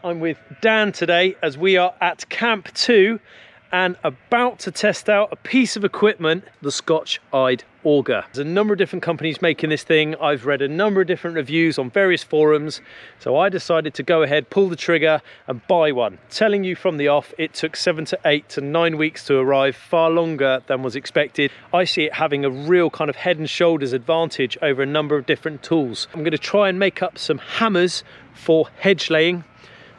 I'm with Dan today as we are at Camp 2 and about to test out a piece of equipment, the Scotch-eyed auger. There's a number of different companies making this thing. I've read a number of different reviews on various forums, so I decided to go ahead, pull the trigger and buy one. Telling you from the off, it took 7 to 8 to 9 weeks to arrive, far longer than was expected. I see it having a real kind of head and shoulders advantage over a number of different tools. I'm going to try and make up some hammers for hedge laying,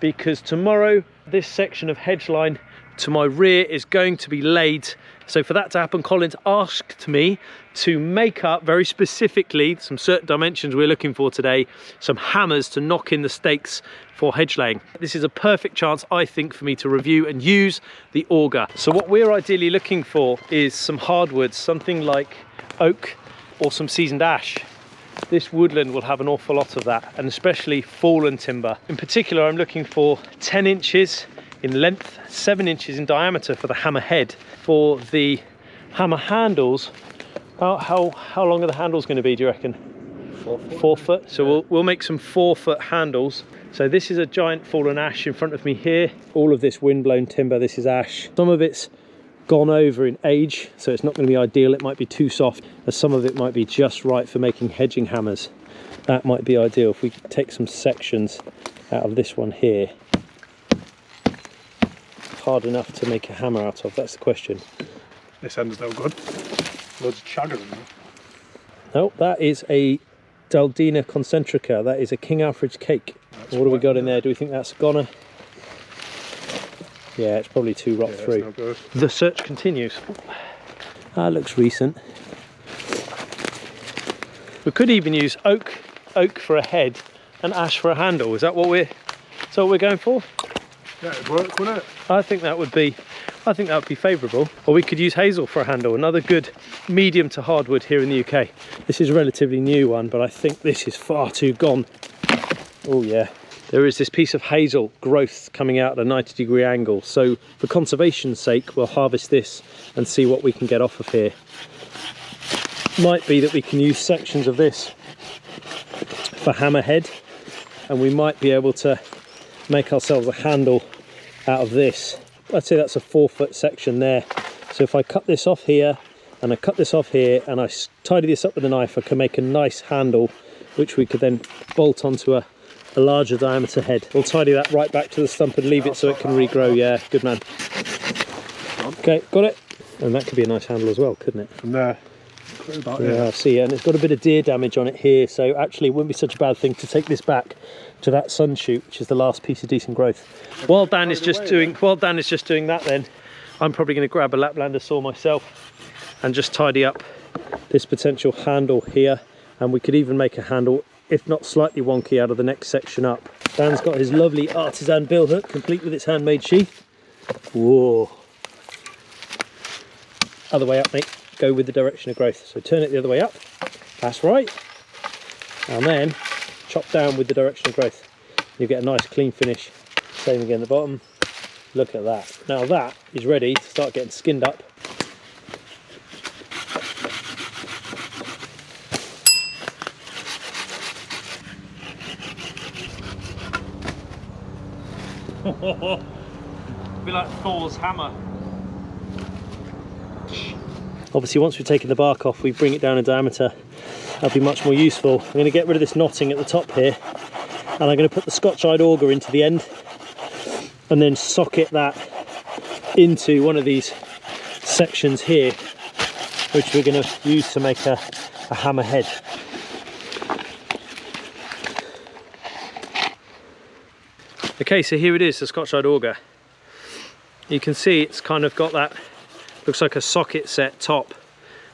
because tomorrow this section of hedge line to my rear is going to be laid. So for that to happen, Colin's asked me to make up very specifically some certain dimensions we're looking for today, some hammers to knock in the stakes for hedge laying. This is a perfect chance, I think, for me to review and use the auger. So what we're ideally looking for is some hardwoods, something like oak or some seasoned ash. This woodland will have an awful lot of that, and especially fallen timber. In particular, I'm looking for 10 inches in length, 7 inches in diameter for the hammer head. For the hammer handles, how long are the handles going to be, do you reckon? 4 foot. 4 foot. So we'll make some 4 foot handles. So this is a giant fallen ash in front of me here. All of this windblown timber, this is ash. Some of it's gone over in age, so it's not going to be ideal. It might be too soft, and some of it might be just right for making hedging hammers. That might be ideal if we take some sections out of this one here. Hard enough to make a hammer out of, that's the question. This end's no good. Loads of chagger in there. No, that is a Daldina concentrica. That is a King Alfred's cake. What have we got in there? Do we think that's goner? Yeah, it's probably too rot through. No good. The search continues. That looks recent. We could even use oak for a head and ash for a handle. Is that what we're going for? Yeah, it'd work, wouldn't it? I think that would be favourable. Or we could use hazel for a handle, another good medium to hardwood here in the UK. This is a relatively new one, but I think this is far too gone. Oh yeah. There is this piece of hazel growth coming out at a 90-degree angle. So for conservation's sake, we'll harvest this and see what we can get off of here. Might be that we can use sections of this for hammerhead, and we might be able to make ourselves a handle out of this. I'd say that's a 4 foot section there. So if I cut this off here and I cut this off here and I tidy this up with a knife, I can make a nice handle which we could then bolt onto a larger diameter head. We'll tidy that right back to the stump and leave it so it can regrow. Yeah, good man. Okay, got it. And that could be a nice handle as well, couldn't it? From there. Yeah, I see, and it's got a bit of deer damage on it here, so actually it wouldn't be such a bad thing to take this back to that sun shoot, which is the last piece of decent growth. While Dan is just doing that, then I'm probably going to grab a Laplander saw myself and just tidy up this potential handle here, and we could even make a handle, if not slightly wonky, out of the next section up. Dan's got his lovely artisan bill hook, complete with its handmade sheath. Whoa. Other way up, mate. Go with the direction of growth. So turn it the other way up. That's right. And then chop down with the direction of growth. You get a nice clean finish. Same again at the bottom. Look at that. Now that is ready to start getting skinned up. Be like Thor's hammer. Obviously, once we've taken the bark off, we bring it down in diameter. That'll be much more useful. I'm going to get rid of this knotting at the top here, and I'm going to put the Scotch-eyed auger into the end and then socket that into one of these sections here, which we're going to use to make a hammer head. Okay, so here it is, the Scotch-eyed auger. You can see it's kind of got that, looks like a socket set top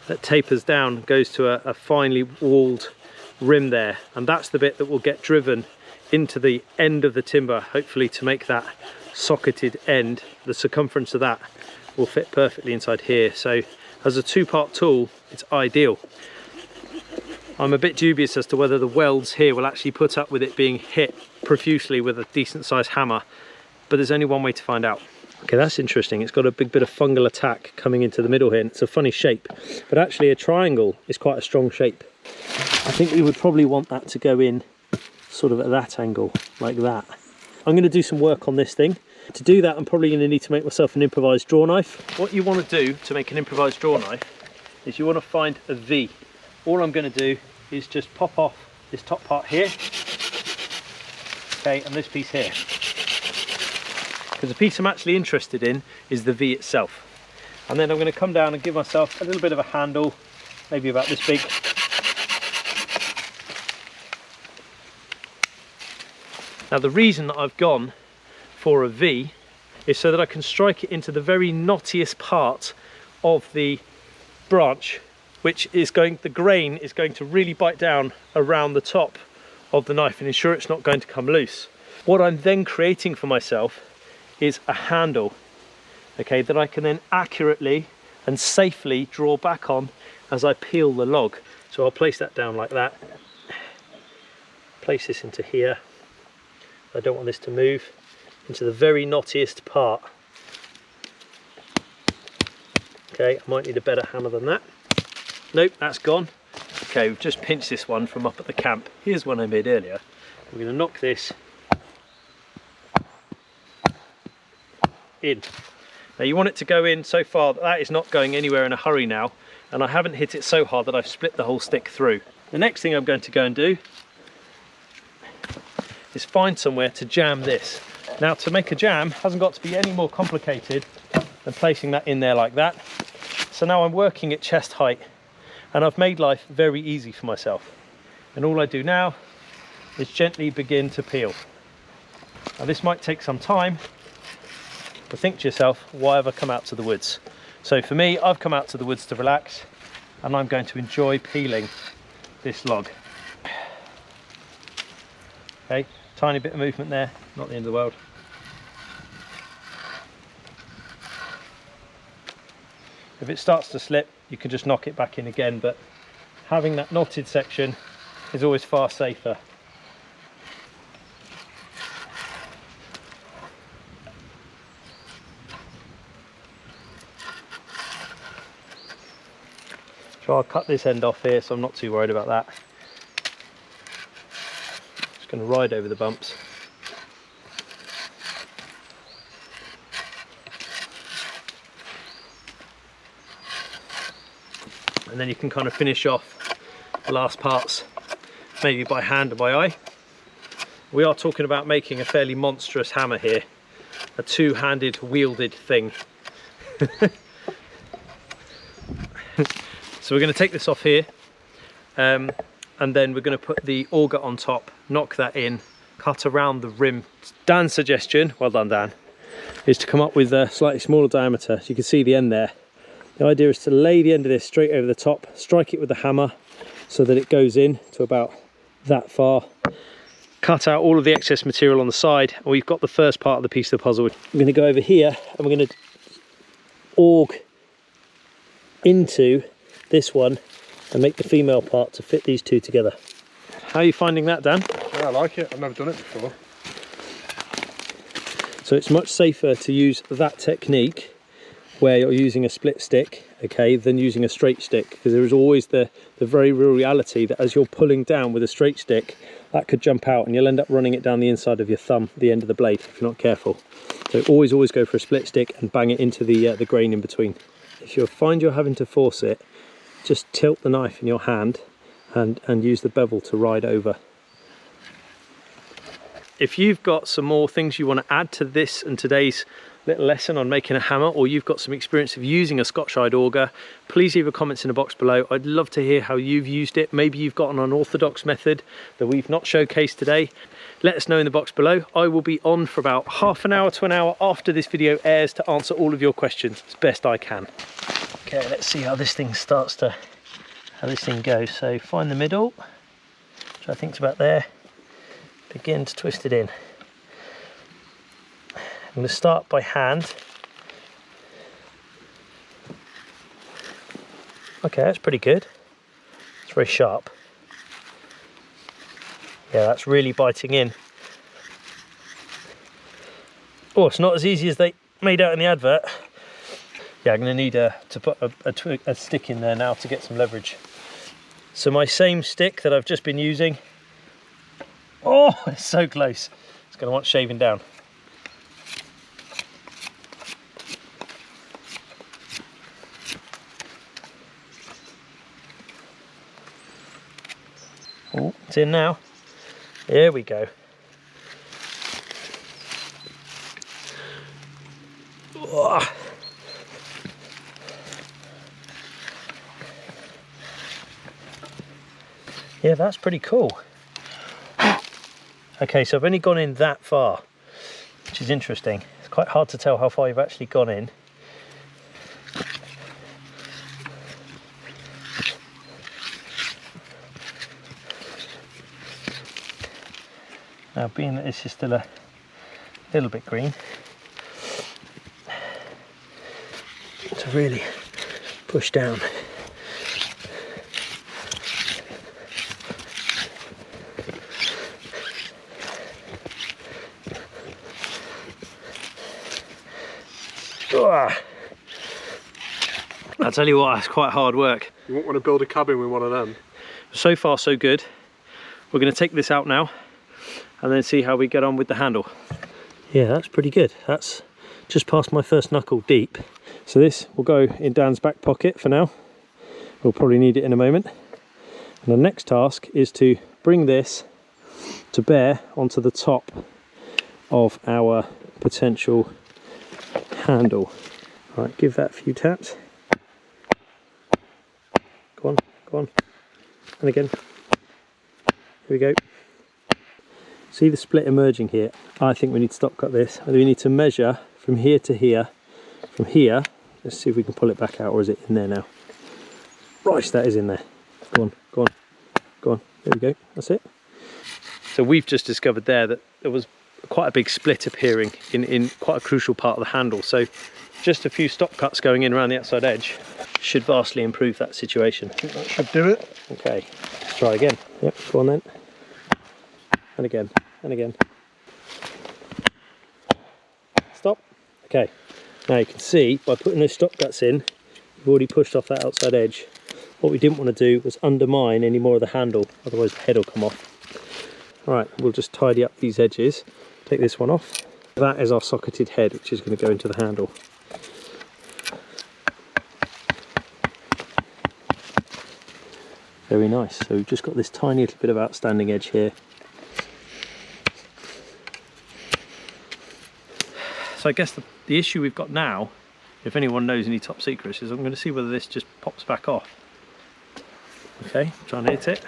that tapers down, goes to a finely walled rim there, and that's the bit that will get driven into the end of the timber, hopefully to make that socketed end. The circumference of that will fit perfectly inside here, so as a two-part tool it's ideal. I'm a bit dubious as to whether the welds here will actually put up with it being hit profusely with a decent sized hammer, but there's only one way to find out. Okay, that's interesting. It's got a big bit of fungal attack coming into the middle here, and it's a funny shape, but actually a triangle is quite a strong shape. I think we would probably want that to go in sort of at that angle, like that. I'm going to do some work on this thing. To do that, I'm probably going to need to make myself an improvised draw knife. What you want to do to make an improvised draw knife is you want to find a V. All I'm going to do is just pop off this top part here, okay, and this piece here. Because the piece I'm actually interested in is the V itself. And then I'm going to come down and give myself a little bit of a handle, maybe about this big. Now the reason that I've gone for a V is so that I can strike it into the very knottiest part of the branch, which is the grain is going to really bite down around the top of the knife and ensure it's not going to come loose. What I'm then creating for myself is a handle, okay, that I can then accurately and safely draw back on as I peel the log. So I'll place that down like that, place this into here. I don't want this to move into the very knottiest part. Okay, I might need a better hammer than that. Nope, that's gone. Okay, we've just pinched this one from up at the camp. Here's one I made earlier. We're going to knock this in. Now you want it to go in so far that is not going anywhere in a hurry now, and I haven't hit it so hard that I've split the whole stick through. The next thing I'm going to go and do is find somewhere to jam this. Now to make a jam hasn't got to be any more complicated than placing that in there like that. So now I'm working at chest height and I've made life very easy for myself. And all I do now is gently begin to peel. Now this might take some time, but think to yourself, why have I come out to the woods? So for me, I've come out to the woods to relax and I'm going to enjoy peeling this log. Okay, tiny bit of movement there, not the end of the world. If it starts to slip, you can just knock it back in again, but having that knotted section is always far safer. So I'll cut this end off here, so I'm not too worried about that. Just going to ride over the bumps. And then you can kind of finish off the last parts, maybe by hand or by eye. We are talking about making a fairly monstrous hammer here, a two-handed wielded thing. So we're going to take this off here, and then we're going to put the auger on top, knock that in, cut around the rim. Dan's suggestion, well done Dan, is to come up with a slightly smaller diameter. So you can see the end there. The idea is to lay the end of this straight over the top, strike it with the hammer so that it goes in to about that far. Cut out all of the excess material on the side, and we've got the first part of the piece of the puzzle. We're going to go over here and we're going to aug into this one and make the female part to fit these two together. How are you finding that, Dan? Yeah, I like it. I've never done it before. So it's much safer to use that technique where you're using a split stick, okay, than using a straight stick, because there is always the very real reality that as you're pulling down with a straight stick, that could jump out and you'll end up running it down the inside of your thumb, the end of the blade, if you're not careful. So always go for a split stick and bang it into the grain in between. If you find you're having to force it, just tilt the knife in your hand and use the bevel to ride over. If you've got some more things you want to add to this and today's little lesson on making a hammer, or you've got some experience of using a Scotch-eyed auger, please leave your comments in the box below. I'd love to hear how you've used it. Maybe you've got an unorthodox method that we've not showcased today. Let us know in the box below. I will be on for about half an hour to an hour after this video airs to answer all of your questions as best I can. Okay, let's see how this thing goes. So find the middle, which I think is about there. Begin to twist it in. I'm going to start by hand. Okay, that's pretty good. It's very sharp. Yeah, that's really biting in. Oh, it's not as easy as they made out in the advert. Yeah, I'm going to need to put a stick in there now to get some leverage. So my same stick that I've just been using. Oh, it's so close. It's going to want shaving down. Oh, it's in now. Here we go. Oh. Yeah, that's pretty cool. Okay, so I've only gone in that far, which is interesting. It's quite hard to tell how far you've actually gone in. Now, being that this is still a little bit green, to really push down. I'll tell you what, it's quite hard work. You won't want to build a cabin with one of them. So far so good. We're going to take this out now and then see how we get on with the handle. Yeah, that's pretty good. That's just past my first knuckle deep. So this will go in Dan's back pocket for now. We'll probably need it in a moment. And the next task is to bring this to bear onto the top of our potential handle. All right, give that a few taps. Go on, go on. And again. Here we go. See the split emerging here? I think we need to stop cut this. And we need to measure from here to here. From here, let's see if we can pull it back out, or is it in there now? Right, that is in there. Go on, go on, go on. There we go, that's it. So we've just discovered there that there was quite a big split appearing in quite a crucial part of the handle. So just a few stop cuts going in around the outside edge should vastly improve that situation. I think that should do it. Okay, let's try again. Yep, go on then. And again, and again. Stop. Okay, now you can see by putting those stop cuts in, we've already pushed off that outside edge. What we didn't want to do was undermine any more of the handle, otherwise the head will come off. All right, we'll just tidy up these edges. Take this one off. That is our socketed head, which is going to go into the handle. Very nice. So we've just got this tiny little bit of outstanding edge here. So I guess the issue we've got now, if anyone knows any top secrets, is I'm going to see whether this just pops back off. Okay, try and hit it.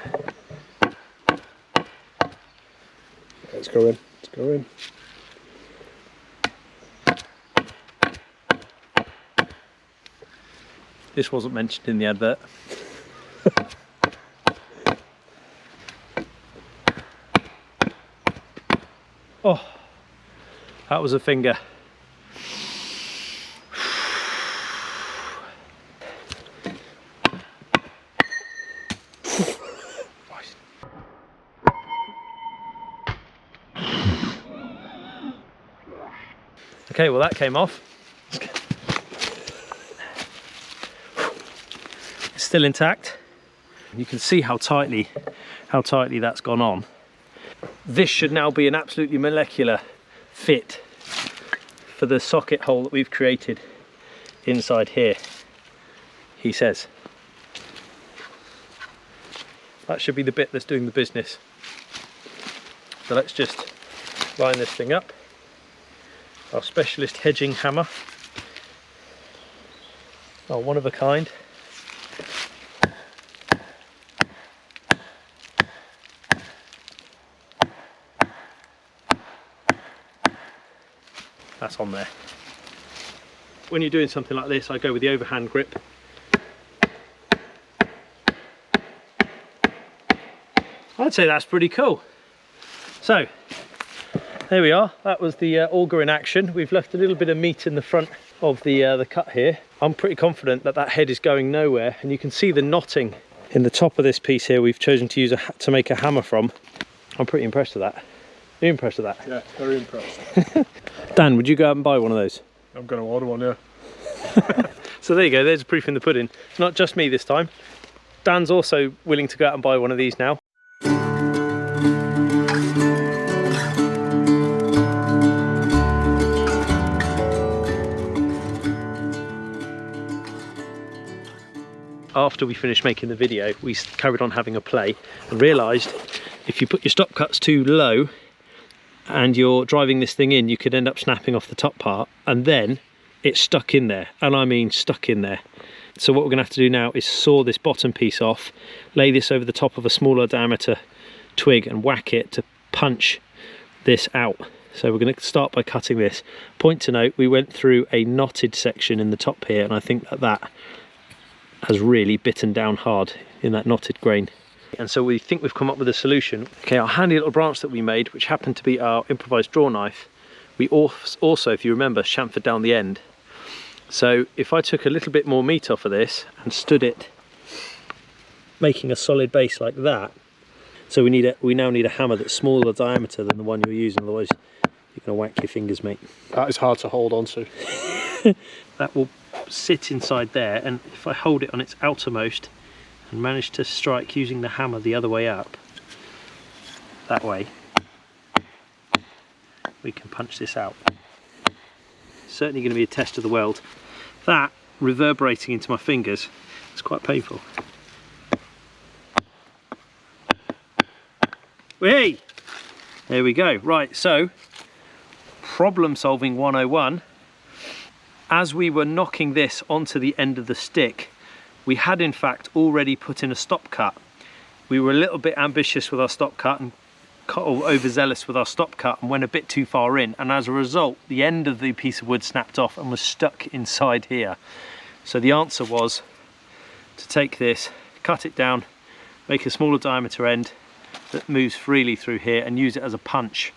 Let's go in. Let's go in. This wasn't mentioned in the advert. Oh, that was a finger. Okay, well that came off. It's still intact. You can see how tightly that's gone on. This should now be an absolutely molecular fit for the socket hole that we've created inside here, he says. That should be the bit that's doing the business. So let's just line this thing up. Our specialist hedging hammer. Oh, one of a kind. That's on there. When you're doing something like this, I go with the overhand grip. I'd say that's pretty cool. So, there we are. That was the auger in action. We've left a little bit of meat in the front of the cut here. I'm pretty confident that that head is going nowhere, and you can see the knotting in the top of this piece here. We've chosen to use to make a hammer from. I'm pretty impressed with that. Are you impressed with that? Yeah, very impressed. Dan, would you go out and buy one of those? I'm going to order one, yeah. So there you go, there's a proof in the pudding. It's not just me this time. Dan's also willing to go out and buy one of these now. after we finished making the video, we carried on having a play and realised if you put your stop cuts too low and you're driving this thing in, you could end up snapping off the top part, and then it's stuck in there, and I mean stuck in there. So what we're going to have to do now is saw this bottom piece off, lay this over the top of a smaller diameter twig and whack it to punch this out. So we're going to start by cutting this. Point to note, we went through a knotted section in the top here, and I think that has really bitten down hard in that knotted grain. And so we think we've come up with a solution. Okay, our handy little branch that we made, which happened to be our improvised draw knife, we also, if you remember, chamfered down the end. So if I took a little bit more meat off of this and stood it, making a solid base like that, so we now need a hammer that's smaller diameter than the one you're using, otherwise you're going to whack your fingers, mate. That is hard to hold on to. That will sit inside there, and if I hold it on its outermost and manage to strike using the hammer the other way up, that way, we can punch this out. It's certainly going to be a test of the weld. That reverberating into my fingers, it's quite painful. Hey! There we go. Right, so problem solving 101. As we were knocking this onto the end of the stick, we had in fact already put in a stop cut. We were a little bit ambitious with our stop cut and overzealous with our stop cut and went a bit too far in, and as a result the end of the piece of wood snapped off and was stuck inside here. So the answer was to take this, cut it down, make a smaller diameter end that moves freely through here and use it as a punch